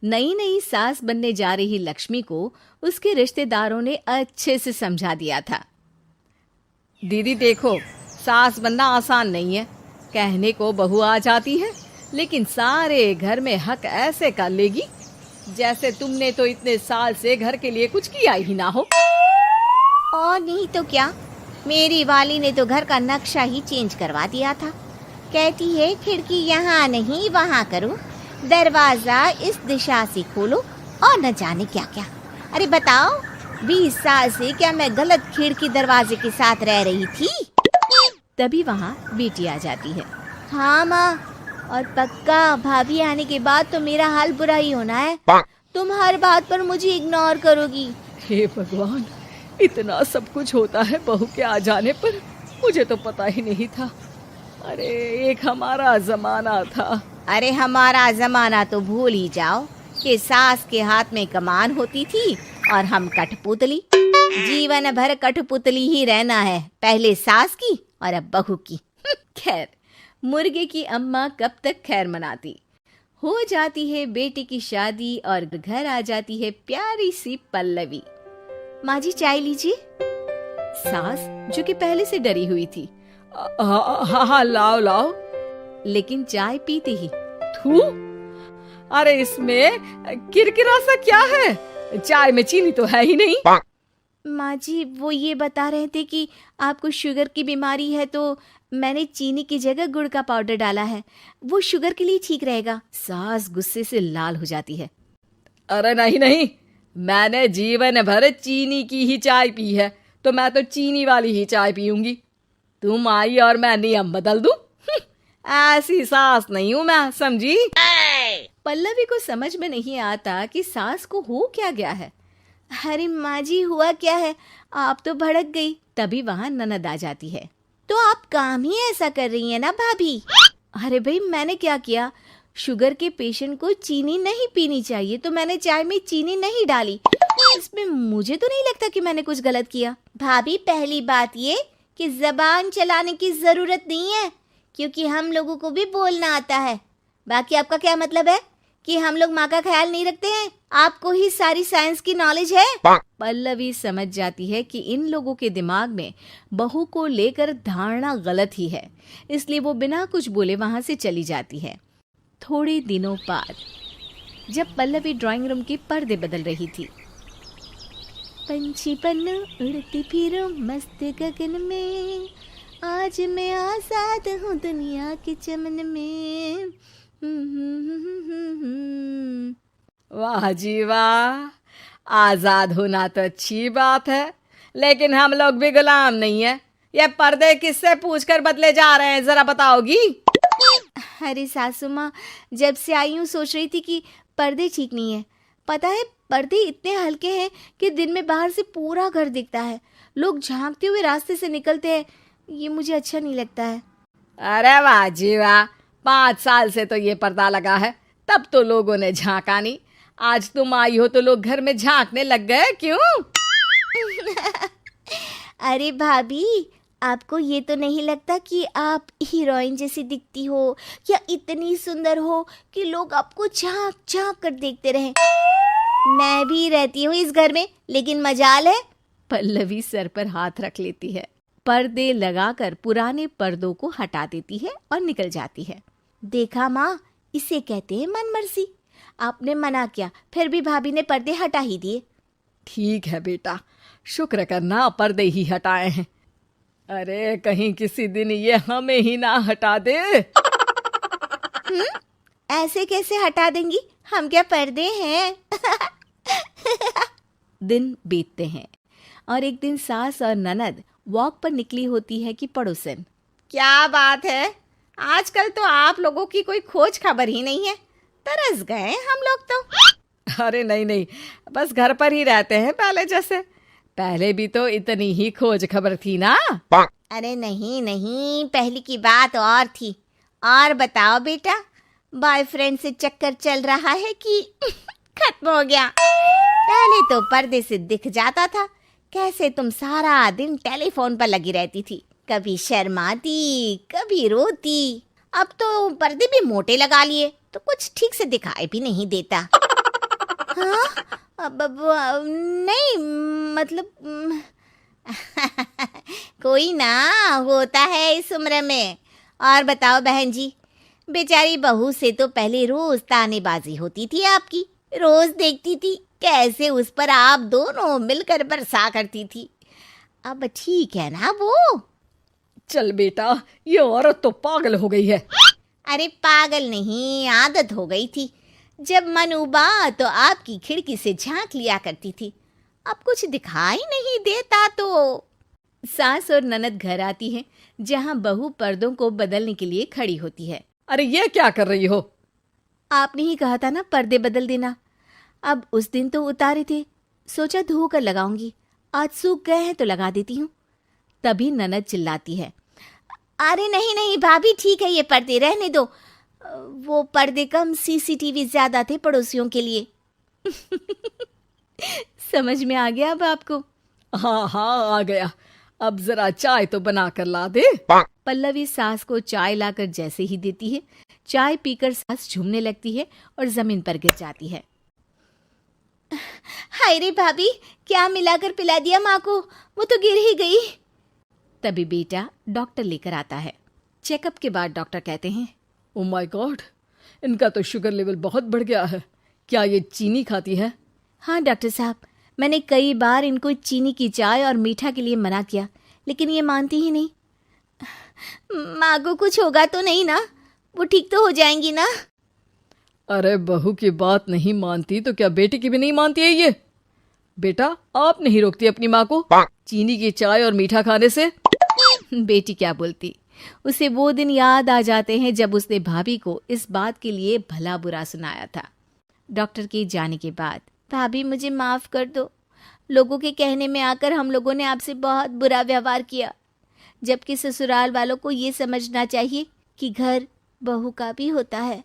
नई नई सास बनने जा रही लक्ष्मी को उसके रिश्तेदारों ने अच्छे से समझा दिया था। दीदी देखो, सास बनना आसान नहीं है। कहने को बहू आ जाती है, लेकिन सारे घर में हक ऐसे कर लेगी जैसे तुमने तो इतने साल से घर के लिए कुछ किया ही ना हो। और नहीं तो क्या, मेरी वाली ने तो घर का नक्शा ही चेंज करवा दिया था। कहती है खिड़की यहाँ नहीं वहाँ करो, दरवाजा इस दिशा से खोलो और न जाने क्या क्या। अरे बताओ, 20 साल से क्या मैं गलत खिड़की दरवाजे के साथ रह रही थी? तभी वहाँ बेटी आ जाती है। हाँ माँ, और पक्का भाभी आने के बाद तो मेरा हाल बुरा ही होना है। तुम हर बात पर मुझे इग्नोर करोगी। हे भगवान, इतना सब कुछ होता है बहू के आ जाने पर, मुझे तो पता ही नहीं था। अरे एक हमारा जमाना था। अरे हमारा जमाना तो भूल ही जाओ कि सास के हाथ में कमान होती थी और हम कठपुतली। जीवन भर कठपुतली ही रहना है, पहले सास की और अब बहू की। खैर, मुर्गे की अम्मा कब तक खैर मनाती। हो जाती है बेटी की शादी और घर आ जाती है प्यारी सी पल्लवी। माँ जी चाय लीजिए। सास जो कि पहले से डरी हुई थी, हाँ लाओ लाओ। लेकिन चाय पीते ही थू, अरे इसमें किरकिरा सा क्या है? चाय में चीनी तो है ही नहीं। माँ जी वो ये बता रहे थे कि आपको शुगर की बीमारी है, तो मैंने चीनी की जगह गुड़ का पाउडर डाला है, वो शुगर के लिए ठीक रहेगा। सास गुस्से से लाल हो जाती है। अरे नहीं नहीं, मैंने जीवन भर चीनी की ही चाय पी है, तो मैं तो चीनी वाली ही चाय पीऊंगी। तुम आई और मैं नियम बदल दूं? ऐसी सास नहीं हूं मैं, समझी? पल्लवी को समझ में नहीं आता कि सास को हो क्या गया है। अरे माँ जी हुआ क्या है, आप तो भड़क गई। तभी वहाँ ननद आ जाती है। तो आप काम ही ऐसा कर रही है ना भाभी? अरे भाई, मैंने क्या किया? शुगर के पेशेंट को चीनी नहीं पीनी चाहिए, तो मैंने चाय में चीनी नहीं डाली। इसमें मुझे तो नहीं लगता कि मैंने कुछ गलत किया। भाभी पहली बात ये कि जबान चलाने की जरूरत नहीं है, क्योंकि हम लोगों को भी बोलना आता है। बाकी आपका क्या मतलब है कि हम लोग माँ का ख्याल नहीं रखते हैं? आपको ही सारी साइंस की नॉलेज है। पल्लवी समझ जाती है कि इन लोगों के दिमाग में बहू को लेकर धारणा गलत ही है, इसलिए वो बिना कुछ बोले वहां से चली जाती है। थोड़े दिनों बाद जब पल्लवी ड्राइंग रूम के पर्दे बदल रही थी, पंछी पन्नू उड़ती फिरूं मस्त गगन में, आज मैं आजाद हूँ दुनिया के चमन में। वाह जी वाह, आजाद होना तो अच्छी बात है, लेकिन हम लोग भी गुलाम नहीं है। ये पर्दे किससे पूछकर बदले जा रहे हैं, जरा बताओगी? अरे सासू माँ, जब से आई हूँ सोच रही थी कि पर्दे ठीक नहीं है। पता है, पर्दे इतने हल्के हैं कि दिन में बाहर से पूरा घर दिखता है, लोग झांकते हुए रास्ते से निकलते हैं। ये मुझे अच्छा नहीं लगता है। अरे वाह जी वाह, 5 साल से तो ये पर्दा लगा है, तब तो लोगों ने झांका नहीं। आज तुम आई हो तो लोग घर में झांकने लग गए, क्यों? अरे भाभी, आपको ये तो नहीं लगता कि आप हीरोइन जैसी दिखती हो, या इतनी सुंदर हो कि लोग आपको झांक झांक कर देखते रहे? मैं भी रहती हूँ इस घर में, लेकिन मजाल है। पल्लवी सर पर हाथ रख लेती है, पर्दे लगाकर पुराने पर्दों को हटा देती है और निकल जाती है। देखा माँ, इसे कहते हैं मनमर्जी। आपने मना किया, फिर भी भाभी ने पर्दे हटा ही दिए। ठीक है बेटा, शुक्र करना पर्दे ही हटाए हैं। अरे कहीं किसी दिन ये हमें ही ना हटा दे। ऐसे कैसे हटा देंगी, हम क्या पर्दे हैं? दिन बीतते हैं और एक दिन सास और ननद वॉक पर निकली होती है कि पड़ोसन, क्या बात है, आजकल तो आप लोगों की कोई खोज खबर ही नहीं है। तरस गए हम लोग तो। अरे नहीं नहीं, बस घर पर ही रहते हैं पहले जैसे। पहले भी तो इतनी ही खोज खबर थी ना। अरे नहीं नहीं, पहले की बात और थी। और बताओ बेटा, बॉयफ्रेंड से चक्कर चल रहा है कि खत्म हो गया? पहले तो पर्दे से दिख जाता था कैसे तुम सारा दिन टेलीफोन पर लगी रहती थी, कभी शर्माती कभी रोती। अब तो पर्दे भी मोटे लगा लिए तो कुछ ठीक से दिखाई भी नहीं देता। हाँ? नहीं, मतलब कोई ना होता है इस उम्र में। और बताओ बहन जी, बेचारी बहू से तो पहले रोज तानेबाजी होती थी आपकी, रोज देखती थी कैसे उस पर आप दोनों मिलकर बरसा करती थी। अब ठीक है ना वो? चल बेटा, ये औरत तो पागल हो गई है। अरे पागल नहीं, आदत हो गई थी। जब मन उबा तो आपकी खिड़की से झांक लिया करती थी, अब कुछ दिखाई नहीं देता तो। सास और ननद घर आती है, जहाँ बहू पर्दों को बदलने के लिए खड़ी होती है। अरे ये क्या कर रही हो? आपने ही कहा था ना पर्दे बदल देना। अब उस दिन तो उतारे थे, सोचा धो कर लगाऊंगी, आज सूख गए हैं तो लगा देती हूँ। तभी ननद चिल्लाती है, अरे नहीं नहीं भाभी, ठीक है ये पर्दे रहने दो। वो पर्दे कम, सीसीटीवी ज्यादा थे पड़ोसियों के लिए। समझ में आ गया अब आपको? हाँ हाँ आ गया। अब जरा चाय तो बना कर ला दे। पल्लवी सास को चाय लाकर जैसे ही देती है, चाय पीकर सास झूमने लगती है और जमीन पर गिर जाती है। हाय रे भाभी, क्या मिलाकर पिला दिया माँ को, वो तो गिर ही गई। तभी बेटा डॉक्टर लेकर आता है। चेकअप के बाद डॉक्टर कहते हैं, ओ माय गॉड, इनका तो शुगर लेवल बहुत बढ़ गया है। क्या ये चीनी खाती है? हाँ डॉक्टर साहब, मैंने कई बार इनको चीनी की चाय और मीठा के लिए मना किया, लेकिन ये मानती ही नहीं। माँ को कुछ होगा तो नहीं ना? वो ठीक तो हो जाएंगी ना? अरे बहू की बात नहीं मानती तो क्या बेटी की भी नहीं मानती है ये? बेटा, आप नहीं रोकती अपनी माँ को चीनी की चाय और मीठा खाने से? बेटी क्या बोलती, उसे वो दिन याद आ जाते हैं जब उसने भाभी को इस बात के लिए भला बुरा सुनाया था। डॉक्टर के जाने के बाद, भाभी मुझे माफ कर दो, लोगों के कहने में आकर हम लोगों ने आपसे बहुत बुरा व्यवहार किया, जबकि ससुराल वालों को ये समझना चाहिए कि घर बहू का भी होता है।